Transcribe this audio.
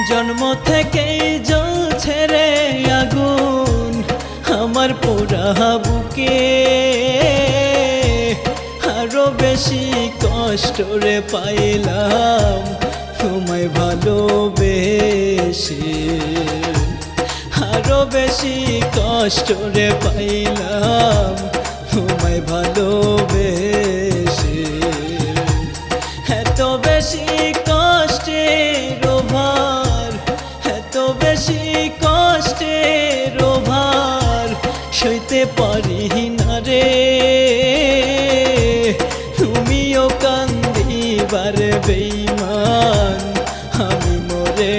জন্ম থেকেই জ্বলছে রে আগুন আমার পোড়া বুকে, আরো বেশি কষ্ট রে পাইলাম তোমায় ভালোবেসে, আরো বেশি কষ্ট রে পাইলাম তোমায় ভালোবেসে। এত বেশি কষ্টের ভার, এত বেশি কষ্টের ভার সইতে পারি না রে, তুমিও কান্দিবার বেঈমান আমি মরে